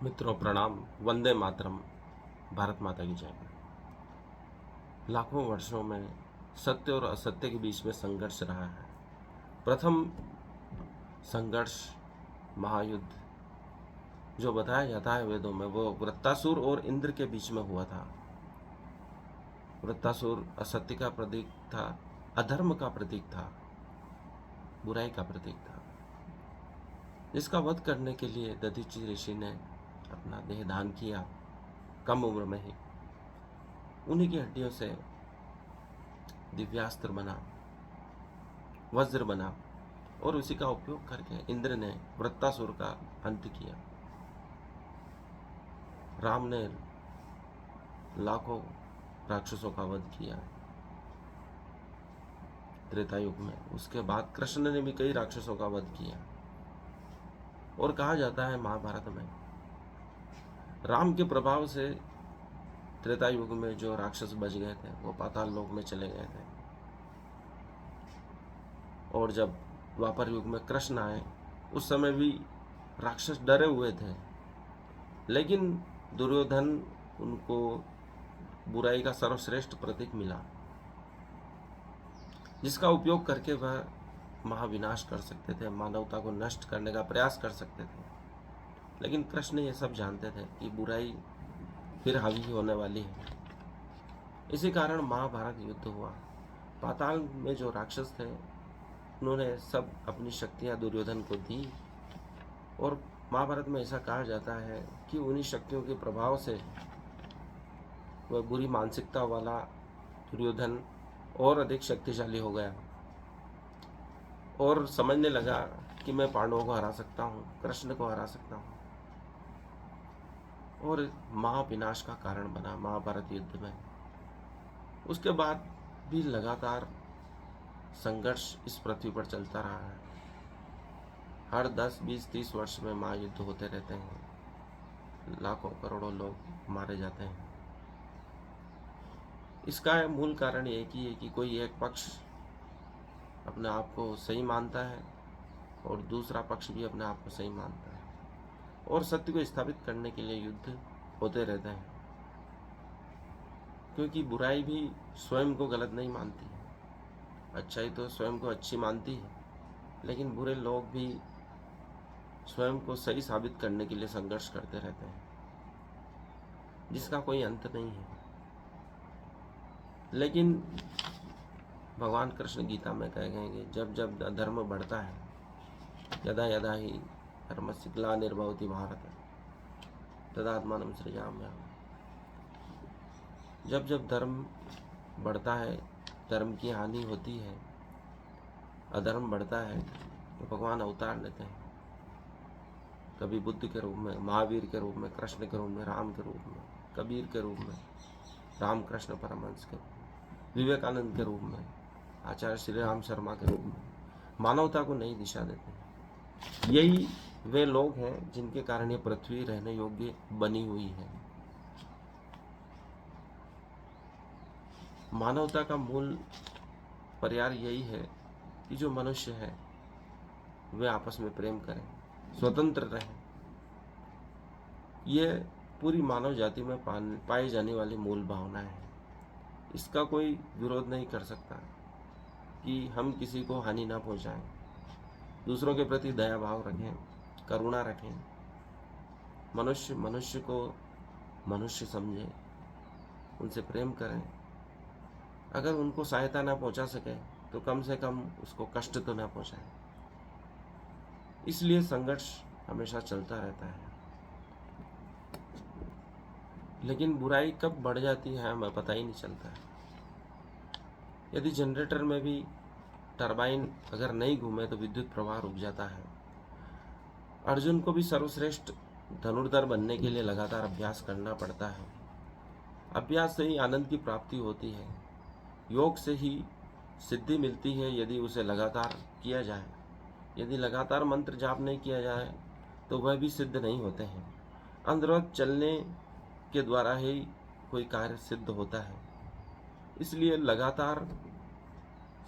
मित्रों प्रणाम। वंदे मातरम। भारत माता की जय। लाखों वर्षों में सत्य और असत्य के बीच में संघर्ष रहा है। प्रथम संघर्ष महायुद्ध जो बताया जाता है वेदों में, वो वृत्तासुर और इंद्र के बीच में हुआ था। वृत्तासुर असत्य का प्रतीक था, अधर्म का प्रतीक था, बुराई का प्रतीक था, जिसका वध करने के लिए दधीचि ऋषि ने अपना देह दान किया कम उम्र में ही। उन्हीं की हड्डियों से दिव्यास्त्र बना, वज्र बना, और उसी का उपयोग करके इंद्र ने वृत्तासुर का अंत किया। राम ने लाखों राक्षसों का वध किया त्रेता युग में। उसके बाद कृष्ण ने भी कई राक्षसों का वध किया। और कहा जाता है महाभारत में, राम के प्रभाव से त्रेता युग में जो राक्षस बच गए थे वो पाताल लोक में चले गए थे। और जब द्वापर युग में कृष्ण आए, उस समय भी राक्षस डरे हुए थे, लेकिन दुर्योधन उनको बुराई का सर्वश्रेष्ठ प्रतीक मिला, जिसका उपयोग करके वह महाविनाश कर सकते थे, मानवता को नष्ट करने का प्रयास कर सकते थे। लेकिन कृष्ण ये सब जानते थे कि बुराई फिर हावी होने वाली है। इसी कारण महाभारत युद्ध हुआ। पाताल में जो राक्षस थे, उन्होंने सब अपनी शक्तियां दुर्योधन को दी। और महाभारत में ऐसा कहा जाता है कि उन्हीं शक्तियों के प्रभाव से वह बुरी मानसिकता वाला दुर्योधन और अधिक शक्तिशाली हो गया और समझने लगा कि मैं पांडवों को हरा सकता हूँ, कृष्ण को हरा सकता हूँ, और महाविनाश का कारण बना महाभारत युद्ध में। उसके बाद भी लगातार संघर्ष इस पृथ्वी पर चलता रहा है। हर 10, 20, 30 वर्ष में महायुद्ध होते रहते हैं, लाखों करोड़ों लोग मारे जाते हैं। इसका मूल कारण एक ही है कि कोई एक पक्ष अपने आप को सही मानता है और दूसरा पक्ष भी अपने आप को सही मानता है, और सत्य को स्थापित करने के लिए युद्ध होते रहते हैं। क्योंकि बुराई भी स्वयं को गलत नहीं मानती है, अच्छाई तो स्वयं को अच्छी मानती है, लेकिन बुरे लोग भी स्वयं को सही साबित करने के लिए संघर्ष करते रहते हैं, जिसका कोई अंत नहीं है। लेकिन भगवान कृष्ण गीता में कह गए कि जब जब धर्म बढ़ता है, यदा यदा ही धर्मस्य ग्लानिर्भवति भारत तदात्मानं सृजाम्यहम्। जब जब धर्म बढ़ता है, धर्म की हानि होती है, अधर्म बढ़ता है, तो भगवान अवतार लेते हैं। कभी बुद्ध के रूप में, महावीर के रूप में, कृष्ण के रूप में, राम के रूप में, कबीर के रूप में, रामकृष्ण परमहंस के रूप में, विवेकानंद के रूप में, आचार्य श्री राम शर्मा के रूप में मानवता को नई दिशा देते हैं। यही वे लोग हैं जिनके कारण ये पृथ्वी रहने योग्य बनी हुई है। मानवता का मूल पर्याय यही है कि जो मनुष्य है वे आपस में प्रेम करें, स्वतंत्र रहें। ये पूरी मानव जाति में पाई जाने वाली मूल भावना है। इसका कोई विरोध नहीं कर सकता कि हम किसी को हानि ना पहुंचाएं, दूसरों के प्रति दया भाव रखें, करुणा रखें, मनुष्य मनुष्य को मनुष्य समझे, उनसे प्रेम करें। अगर उनको सहायता ना पहुंचा सके तो कम से कम उसको कष्ट तो ना पहुंचाएं। इसलिए संघर्ष हमेशा चलता रहता है। लेकिन बुराई कब बढ़ जाती है हमें पता ही नहीं चलता है। यदि जनरेटर में भी टरबाइन अगर नहीं घूमे तो विद्युत प्रवाह रुक जाता है। अर्जुन को भी सर्वश्रेष्ठ धनुर्धर बनने के लिए लगातार अभ्यास करना पड़ता है। अभ्यास से ही आनंद की प्राप्ति होती है, योग से ही सिद्धि मिलती है यदि उसे लगातार किया जाए। यदि लगातार मंत्र जाप नहीं किया जाए तो वह भी सिद्ध नहीं होते हैं। अंतर्गत चलने के द्वारा ही कोई कार्य सिद्ध होता है। इसलिए लगातार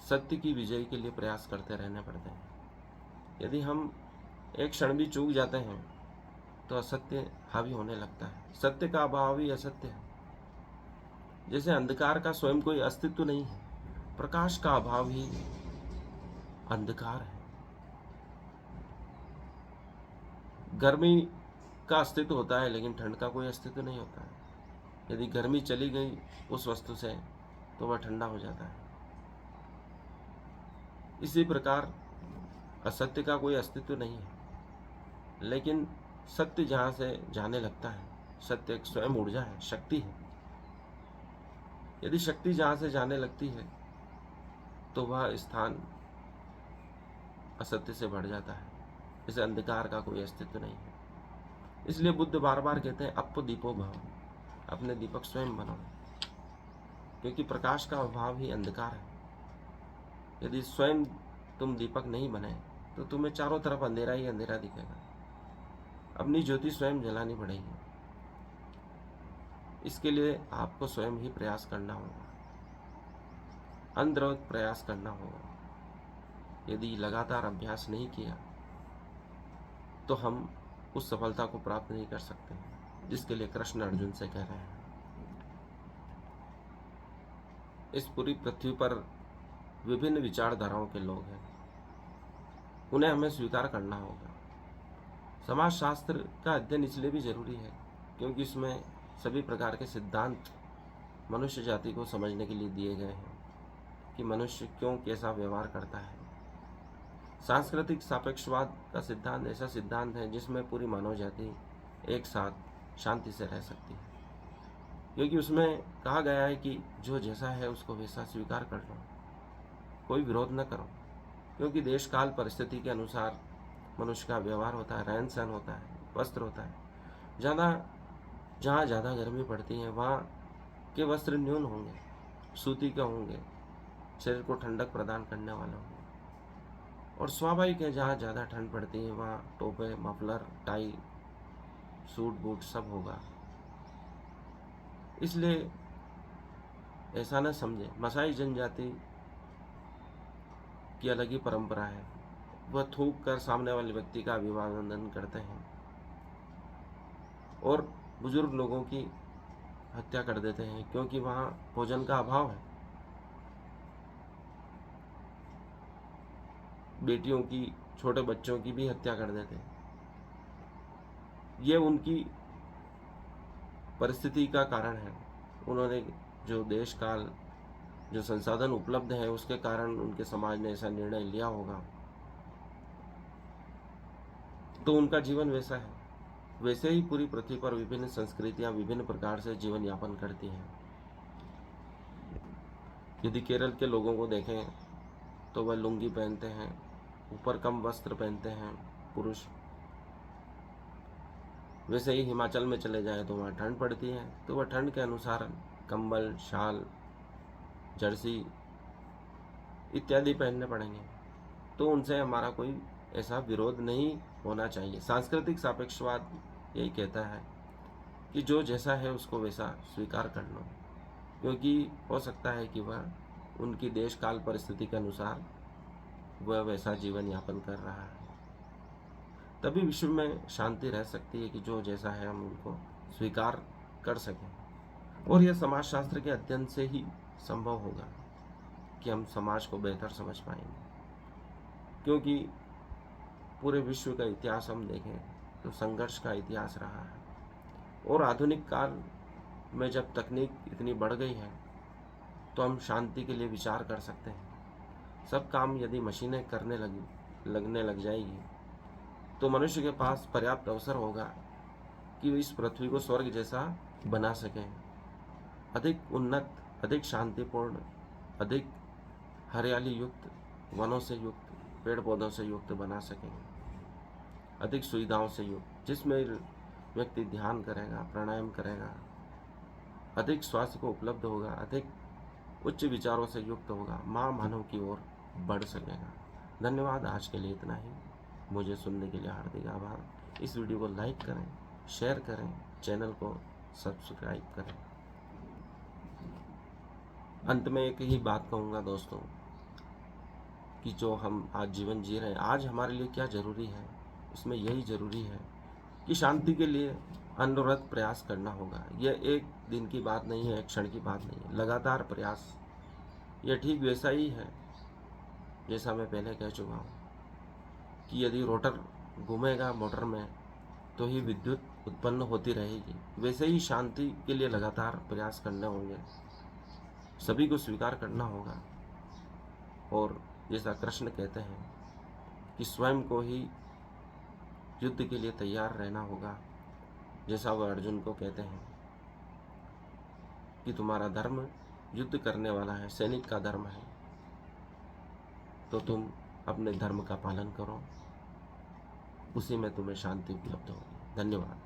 सत्य की विजय के लिए प्रयास करते रहने पड़ते हैं। यदि हम एक क्षण भी चूक जाते हैं तो असत्य हावी होने लगता है। सत्य का अभाव ही असत्य है। जैसे अंधकार का स्वयं कोई अस्तित्व नहीं है, प्रकाश का अभाव ही अंधकार है। गर्मी का अस्तित्व होता है लेकिन ठंड का कोई अस्तित्व नहीं होता है। यदि गर्मी चली गई उस वस्तु से तो वह ठंडा हो जाता है। इसी प्रकार असत्य का कोई अस्तित्व नहीं है, लेकिन सत्य जहाँ से जाने लगता है, सत्य एक स्वयं ऊर्जा है, शक्ति है। यदि शक्ति जहाँ से जाने लगती है तो वह स्थान असत्य से बढ़ जाता है। इसे अंधकार का कोई अस्तित्व नहीं है। इसलिए बुद्ध बार बार कहते हैं अपो दीपो भव, अपने दीपक स्वयं बनो, क्योंकि प्रकाश का अभाव ही अंधकार है। यदि स्वयं तुम दीपक नहीं बने तो तुम्हें चारों तरफ अंधेरा ही अंधेरा दिखेगा। अपनी ज्योति स्वयं जलानी पड़ेगी। इसके लिए आपको स्वयं ही प्रयास करना होगा, अनवरत प्रयास करना होगा। यदि लगातार अभ्यास नहीं किया तो हम उस सफलता को प्राप्त नहीं कर सकते, जिसके लिए कृष्ण अर्जुन से कह रहे हैं। इस पूरी पृथ्वी पर विभिन्न विचारधाराओं के लोग हैं, उन्हें हमें स्वीकार करना होगा। समाजशास्त्र का अध्ययन इसलिए भी जरूरी है क्योंकि इसमें सभी प्रकार के सिद्धांत मनुष्य जाति को समझने के लिए दिए गए हैं कि मनुष्य क्यों कैसा व्यवहार करता है। सांस्कृतिक सापेक्षवाद का सिद्धांत ऐसा सिद्धांत है जिसमें पूरी मानव जाति एक साथ शांति से रह सकती है, क्योंकि उसमें कहा गया है कि जो जैसा है उसको वैसा स्वीकार कर लो, कोई विरोध न करो, क्योंकि देश काल परिस्थिति के अनुसार मनुष्य का व्यवहार होता है, रहन सहन होता है, वस्त्र होता है। जहाँ ज़्यादा गर्मी पड़ती है वहाँ के वस्त्र न्यून होंगे, सूती के होंगे, शरीर को ठंडक प्रदान करने वाले होंगे। और स्वाभाविक है जहाँ ज़्यादा ठंड पड़ती है वहाँ Tope, muffler, tie, suit boot सब होगा। इसलिए ऐसा न समझे, मसाई जनजाति की अलग ही परंपरा है। वह थूक कर सामने वाले व्यक्ति का अभिवादन करते हैं और बुजुर्ग लोगों की हत्या कर देते हैं, क्योंकि वहाँ भोजन का अभाव है। बेटियों की, छोटे बच्चों की भी हत्या कर देते हैं। ये उनकी परिस्थिति का कारण है। उन्होंने जो देश काल, जो संसाधन उपलब्ध है उसके कारण उनके समाज ने ऐसा निर्णय लिया होगा, तो उनका जीवन वैसा है। वैसे ही पूरी पृथ्वी पर विभिन्न संस्कृतियां विभिन्न प्रकार से जीवन यापन करती हैं। यदि केरल के लोगों को देखें तो वह लुंगी पहनते हैं, ऊपर कम वस्त्र पहनते हैं पुरुष। वैसे ही हिमाचल में चले जाए तो वहाँ ठंड पड़ती है, तो वह ठंड के अनुसार कंबल, शाल, जर्सी इत्यादि पहनने पड़ेंगे। तो उनसे हमारा कोई ऐसा विरोध नहीं होना चाहिए। सांस्कृतिक सापेक्षवाद यही कहता है कि जो जैसा है उसको वैसा स्वीकार कर लो, क्योंकि हो सकता है कि वह उनकी देश काल परिस्थिति के अनुसार वह वैसा जीवन यापन कर रहा है। तभी विश्व में शांति रह सकती है कि जो जैसा है हम उनको स्वीकार कर सकें। और यह समाजशास्त्र के अध्ययन से ही संभव होगा कि हम समाज को बेहतर समझ पाएंगे, क्योंकि पूरे विश्व का इतिहास हम देखें तो संघर्ष का इतिहास रहा है। और आधुनिक काल में जब तकनीक इतनी बढ़ गई है तो हम शांति के लिए विचार कर सकते हैं। सब काम यदि मशीनें लगने लग जाएगी तो मनुष्य के पास पर्याप्त अवसर होगा कि वे इस पृथ्वी को स्वर्ग जैसा बना सकें, अधिक उन्नत, अधिक शांतिपूर्ण, अधिक हरियाली युक्त, वनों से युक्त, पेड़ पौधों से युक्त बना सकें, अधिक सुविधाओं से युक्त, जिसमें व्यक्ति ध्यान करेगा, प्राणायाम करेगा, अधिक स्वास्थ्य को उपलब्ध होगा, अधिक उच्च विचारों से युक्त होगा, मानव की ओर बढ़ सकेगा। धन्यवाद। आज के लिए इतना ही। मुझे सुनने के लिए हार्दिक आभार। इस वीडियो को लाइक करें, शेयर करें, चैनल को सब्सक्राइब करें। अंत में एक ही बात कहूँगा दोस्तों कि जो हम आज जीवन जी रहे हैं, आज हमारे लिए क्या ज़रूरी है, इसमें यही ज़रूरी है कि शांति के लिए अनवरत प्रयास करना होगा। यह एक दिन की बात नहीं है, एक क्षण की बात नहीं है, लगातार प्रयास। यह ठीक वैसा ही है जैसा मैं पहले कह चुका हूँ कि यदि रोटर घूमेगा मोटर में तो ही विद्युत उत्पन्न होती रहेगी। वैसे ही शांति के लिए लगातार प्रयास करने होंगे, सभी को स्वीकार करना होगा। और जैसा कृष्ण कहते हैं कि स्वयं को ही युद्ध के लिए तैयार रहना होगा, जैसा वह अर्जुन को कहते हैं कि तुम्हारा धर्म युद्ध करने वाला है, सैनिक का धर्म है, तो तुम अपने धर्म का पालन करो, उसी में तुम्हें शांति उपलब्ध होगी। धन्यवाद।